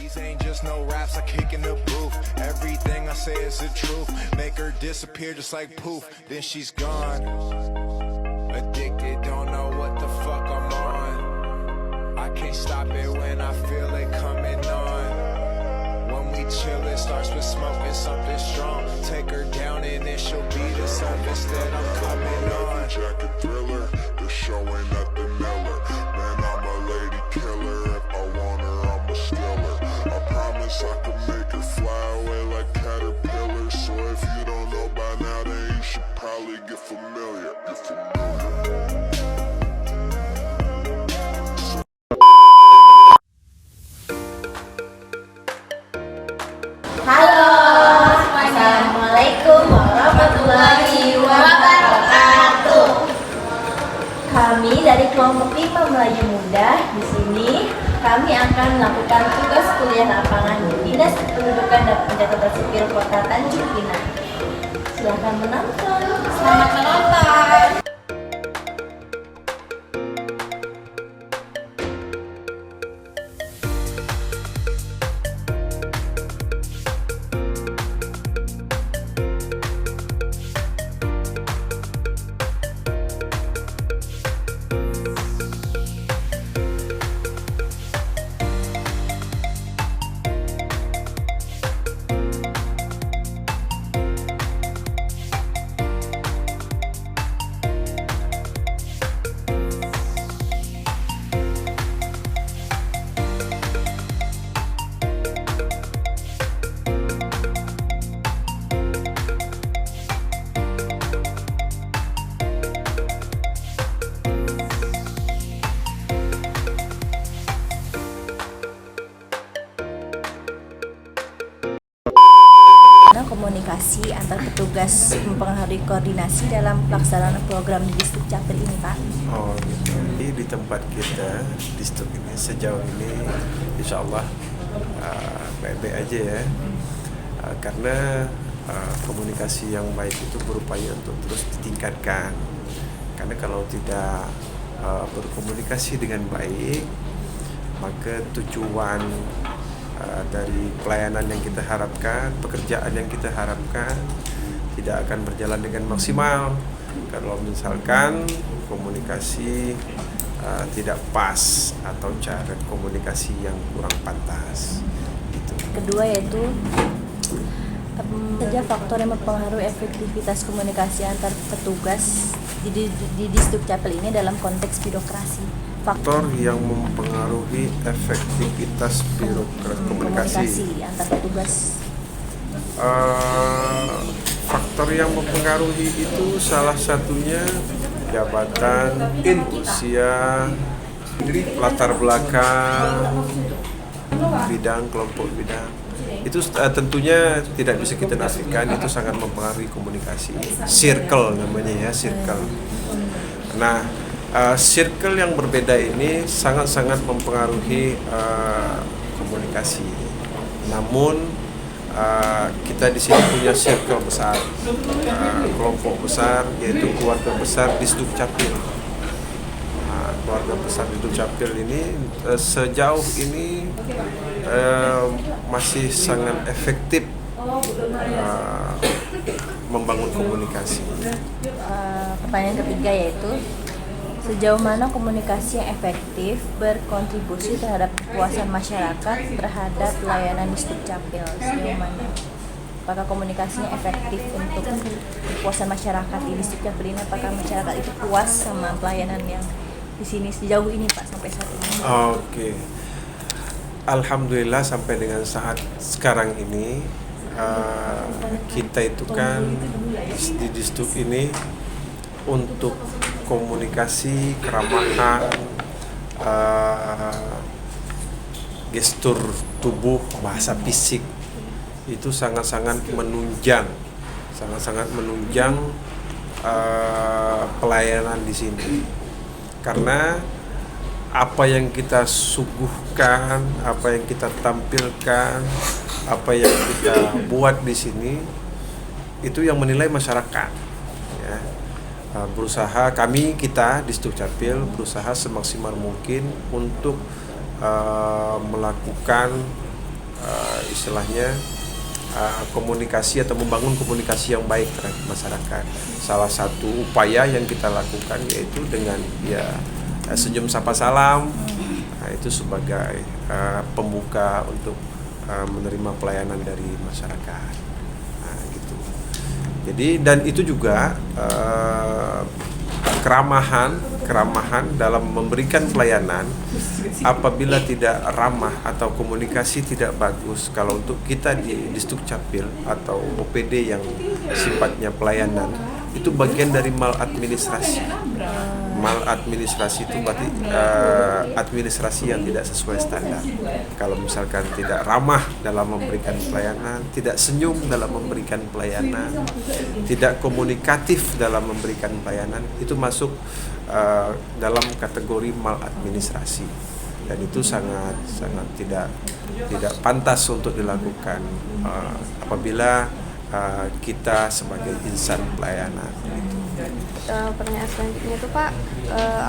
These ain't just no raps I kick in the booth. Everything I say is the truth. Make her disappear just like poof. Then she's gone. Addicted, don't know what the fuck I'm on. I can't stop it when I feel it coming on. When we chill, it starts with smoking something strong. Take her down and then she'll be the surface that I'm coming on. Jacket thriller, the show ain't nothing Miller. Man, I'm a lady killer. If I want her, I'ma steal her. I promise I can make her fly away like caterpillars. So if you don't know by now, then you should probably get familiar. Halo, Assalamualaikum warahmatullahi wabarakatuh. Kami dari kelompok 5 Melayu Muda di sini kami akan melakukan tugas kuliah lapangan di Dinas Kependudukan dan Pencatatan Sipil Kota Tanjung Pinang. Silahkan menonton. Selamat menonton. Komunikasi antar petugas mempengaruhi koordinasi dalam pelaksanaan program di Distrik Capil ini, Pak? Oh gitu. Di tempat kita, distrik ini sejauh ini insya Allah baik-baik aja ya. Karena komunikasi yang baik itu berupaya untuk terus ditingkatkan. Karena kalau tidak berkomunikasi dengan baik, maka tujuan dari pelayanan yang kita harapkan, pekerjaan yang kita harapkan tidak akan berjalan dengan maksimal kalau misalkan komunikasi tidak pas atau cara komunikasi yang kurang pantas gitu. Kedua yaitu saja faktor yang mempengaruhi efektivitas komunikasi antar petugas di Distrik Capil ini dalam konteks birokrasi. Faktor yang mempengaruhi efektivitas birokrasi komunikasi antar petugas. Faktor yang mempengaruhi itu salah satunya jabatan, usia, latar belakang, bidang, kelompok bidang. Itu tentunya tidak bisa kita nafikan, itu sangat mempengaruhi komunikasi. Circle namanya ya, circle. Nah, circle yang berbeda ini sangat-sangat mempengaruhi komunikasi. Namun kita di sini punya circle besar, kelompok besar, yaitu keluarga besar Distrik Capil. Keluarga besar Distrik Capil ini sejauh ini masih sangat efektif membangun komunikasi. Pertanyaan ketiga yaitu sejauh mana komunikasi yang efektif berkontribusi terhadap kepuasan masyarakat terhadap layanan Distrik Capil? Sejauh mana? Apakah komunikasinya efektif untuk kepuasan masyarakat di Distrik Capil ini? Apakah masyarakat itu puas sama pelayanan yang di sini sejauh ini, Pak, sampai saat ini? Oke. Alhamdulillah sampai dengan saat sekarang ini kita itu kan di distrik ini untuk komunikasi, keramahan, gestur tubuh, bahasa fisik itu sangat-sangat menunjang pelayanan di sini. Karena apa yang kita suguhkan, apa yang kita tampilkan, apa yang kita buat di sini itu yang menilai masyarakat. Ya. Berusaha kita Distrik Capil berusaha semaksimal mungkin untuk melakukan istilahnya komunikasi atau membangun komunikasi yang baik terhadap masyarakat. Salah satu upaya yang kita lakukan yaitu dengan senyum sapa salam, itu sebagai pembuka untuk menerima pelayanan dari masyarakat. Gitu. Jadi dan itu juga keramahan dalam memberikan pelayanan. Apabila tidak ramah atau komunikasi tidak bagus, kalau untuk kita di Distrik Capil atau OPD yang sifatnya pelayanan, itu bagian dari maladministrasi. Maladministrasi itu berarti administrasi yang tidak sesuai standar. Kalau misalkan tidak ramah dalam memberikan pelayanan, tidak senyum dalam memberikan pelayanan, tidak komunikatif dalam memberikan pelayanan, itu masuk dalam kategori maladministrasi. Dan itu sangat tidak pantas untuk dilakukan apabila kita sebagai insan pelayanan. Pertanyaan selanjutnya itu Pak,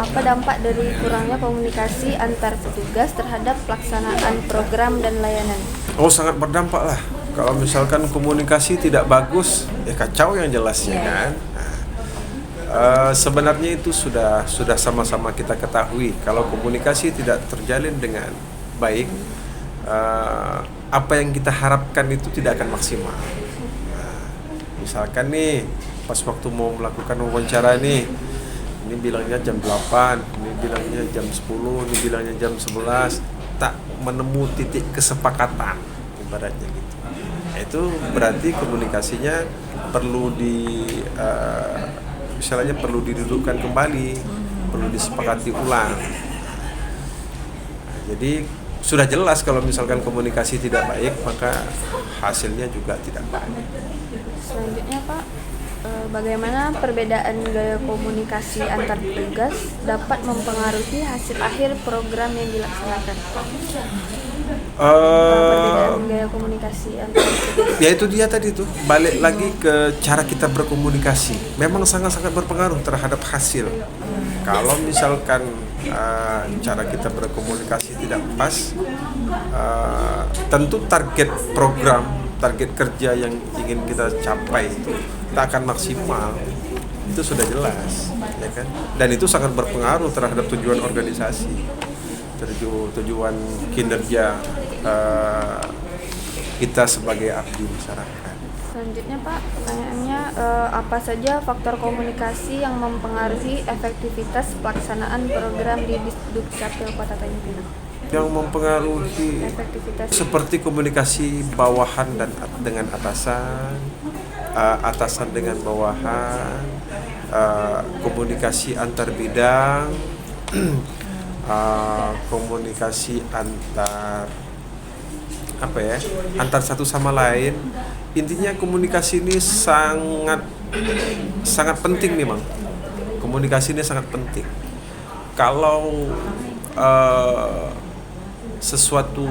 apa dampak dari kurangnya komunikasi antar petugas terhadap pelaksanaan program dan layanan? Oh, sangat berdampak lah. Kalau misalkan komunikasi tidak bagus, ya kacau yang jelasnya kan. Sebenarnya itu sudah sama-sama kita ketahui. Kalau komunikasi tidak terjalin dengan baik, apa yang kita harapkan itu tidak akan maksimal. Misalkan nih, pas waktu mau melakukan wawancara nih, ini bilangnya jam 8, ini bilangnya jam 10, ini bilangnya jam 11, tak menemu titik kesepakatan, ibaratnya gitu. Itu berarti komunikasinya perlu misalnya perlu didudukkan kembali, perlu disepakati ulang. Jadi sudah jelas kalau misalkan komunikasi tidak baik, maka hasilnya juga tidak baik. Selanjutnya Pak, bagaimana perbedaan gaya komunikasi antar petugas dapat mempengaruhi hasil akhir program yang dilaksanakan? Perbedaan gaya komunikasi antar petugas. Ya itu dia tadi tuh, balik lagi ke cara kita berkomunikasi. Memang sangat-sangat berpengaruh terhadap hasil. Kalau misalkan cara kita berkomunikasi tidak pas, tentu target program, target kerja yang ingin kita capai itu tak akan maksimal. Itu sudah jelas, ya kan? Dan itu sangat berpengaruh terhadap tujuan organisasi, tujuan kinerja kita sebagai abdi masyarakat. Selanjutnya Pak, pertanyaannya apa saja faktor komunikasi yang mempengaruhi efektivitas pelaksanaan program di Distrik Capil Kota Tanjung Pinang? Yang mempengaruhi Efektivitas seperti komunikasi bawahan dan dengan atasan, atasan dengan bawahan, komunikasi antar bidang, komunikasi antar satu sama lain. Intinya komunikasi ini sangat penting nih, Mang. Komunikasi ini sangat penting. Kalau sesuatu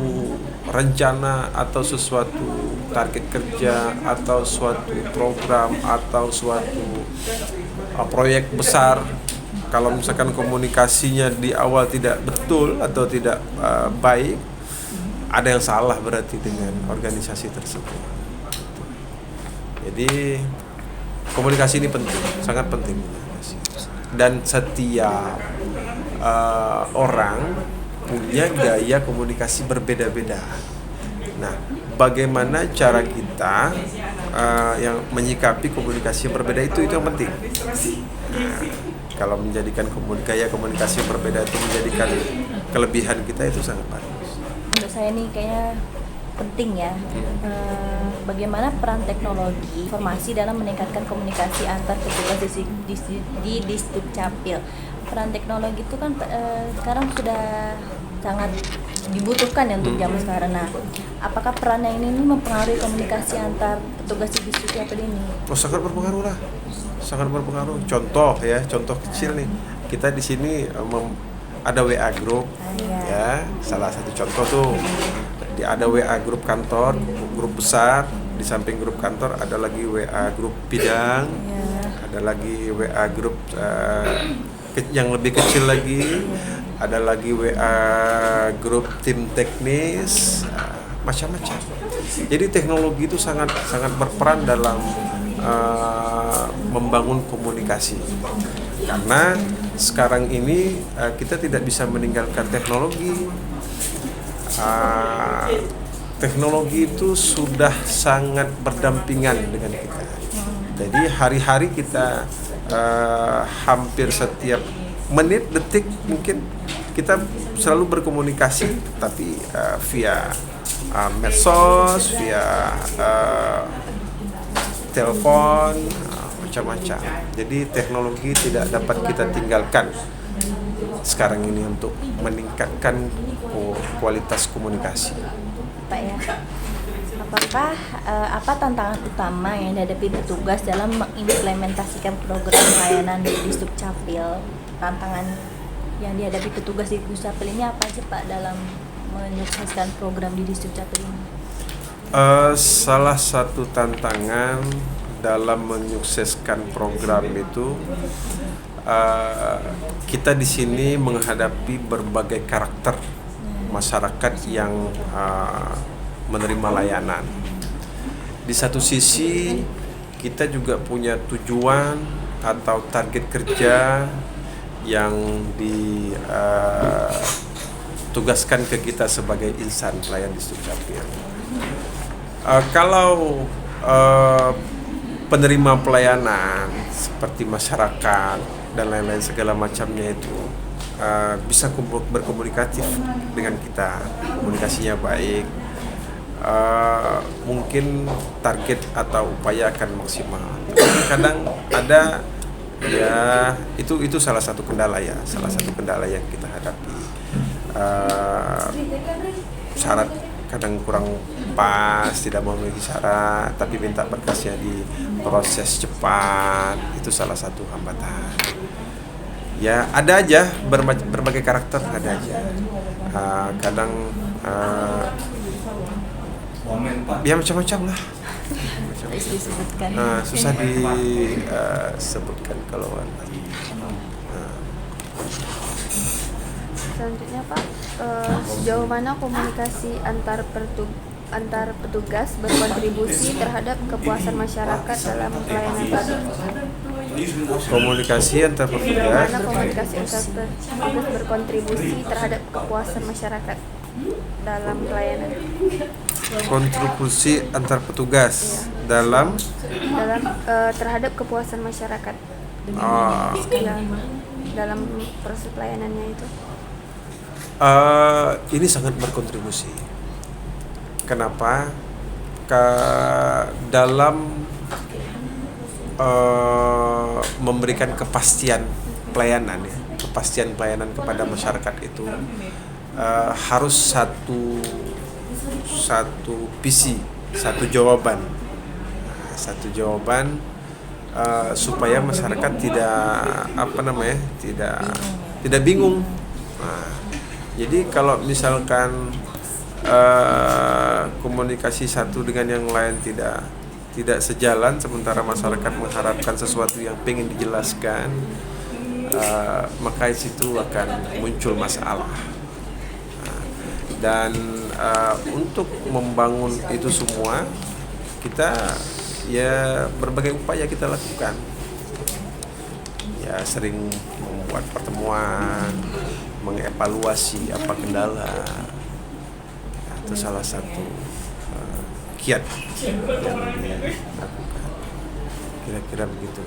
rencana atau sesuatu target kerja atau suatu program atau suatu proyek besar, kalau misalkan komunikasinya di awal tidak betul atau tidak baik, ada yang salah berarti dengan organisasi tersebut. Jadi komunikasi ini penting, sangat penting. Dan setiap orang punya gaya komunikasi berbeda-beda. Nah, bagaimana cara kita yang menyikapi komunikasi yang berbeda itu yang penting. Nah, kalau menjadikan gaya komunikasi yang berbeda itu menjadikan kelebihan kita, itu sangat bagus. Menurut saya nih kayaknya penting ya, bagaimana peran teknologi informasi dalam meningkatkan komunikasi antar petugas di Distrik Capil. Peran teknologi itu kan sekarang sudah sangat dibutuhkan ya untuk zaman sekarang. Nah, apakah perannya ini mempengaruhi komunikasi antar petugas di Distrik Capil ini? Oh, sangat berpengaruh lah, sangat berpengaruh. Contoh kecil nih, kita di sini ada WA group, ya, salah satu contoh tuh. Ada WA grup kantor, grup besar. Di samping grup kantor ada lagi WA grup bidang, ada lagi WA grup yang lebih kecil lagi, ada lagi WA grup tim teknis. macam-macam. Jadi teknologi itu sangat berperan dalam membangun komunikasi. Karena sekarang ini kita tidak bisa meninggalkan teknologi. Teknologi itu sudah sangat berdampingan dengan kita. Jadi hari-hari kita hampir setiap menit, detik mungkin kita selalu berkomunikasi, tapi via medsos, via telepon, macam-macam. Jadi teknologi tidak dapat kita tinggalkan sekarang ini untuk meningkatkan kualitas komunikasi. Pak ya, apakah apa tantangan utama yang dihadapi petugas dalam mengimplementasikan program layanan di Disdukcapil? Tantangan yang dihadapi petugas di Disdukcapil ini apa sih Pak dalam menyukseskan program di Disdukcapil ini? Salah satu tantangan dalam menyukseskan program itu kita di sini menghadapi berbagai karakter masyarakat yang menerima layanan. Di satu sisi kita juga punya tujuan atau target kerja yang ditugaskan ke kita sebagai insan pelayan Disdukcapil. Kalau penerima pelayanan seperti masyarakat dan lain-lain segala macamnya itu bisa berkomunikatif dengan kita, komunikasinya baik, mungkin target atau upaya akan maksimal. Tapi kadang ada ya itu salah satu kendala yang kita hadapi. Syarat kadang kurang pas, tidak memenuhi syarat, tapi minta berkasnya di proses cepat, itu salah satu hambatan. Ya ada aja berbagai karakter, ada aja. Kadang ya macam-macam lah. Disebutkan. Susah disebutkan kalau Selanjutnya Pak, sejauh mana komunikasi antar petugas berkontribusi terhadap kepuasan masyarakat dalam pelayanan publik? Komunikasi antar petugas. Bagaimana komunikasi antar petugas berkontribusi terhadap kepuasan masyarakat dalam pelayanan? Kontribusi antar petugas dalam terhadap kepuasan masyarakat dalam proses pelayanannya itu. Ini sangat berkontribusi. Kenapa? Dalam memberikan kepastian pelayanan kepada masyarakat itu harus satu visi, satu jawaban supaya masyarakat tidak bingung. Jadi kalau misalkan komunikasi satu dengan yang lain tidak sejalan, sementara masyarakat mengharapkan sesuatu yang pengen dijelaskan, maka situ akan muncul masalah. Dan untuk membangun itu semua, kita ya berbagai upaya kita lakukan. Ya sering membuat pertemuan, mengevaluasi apa kendala. Itu salah satu kiat yang dilakukan. Kira-kira begitu.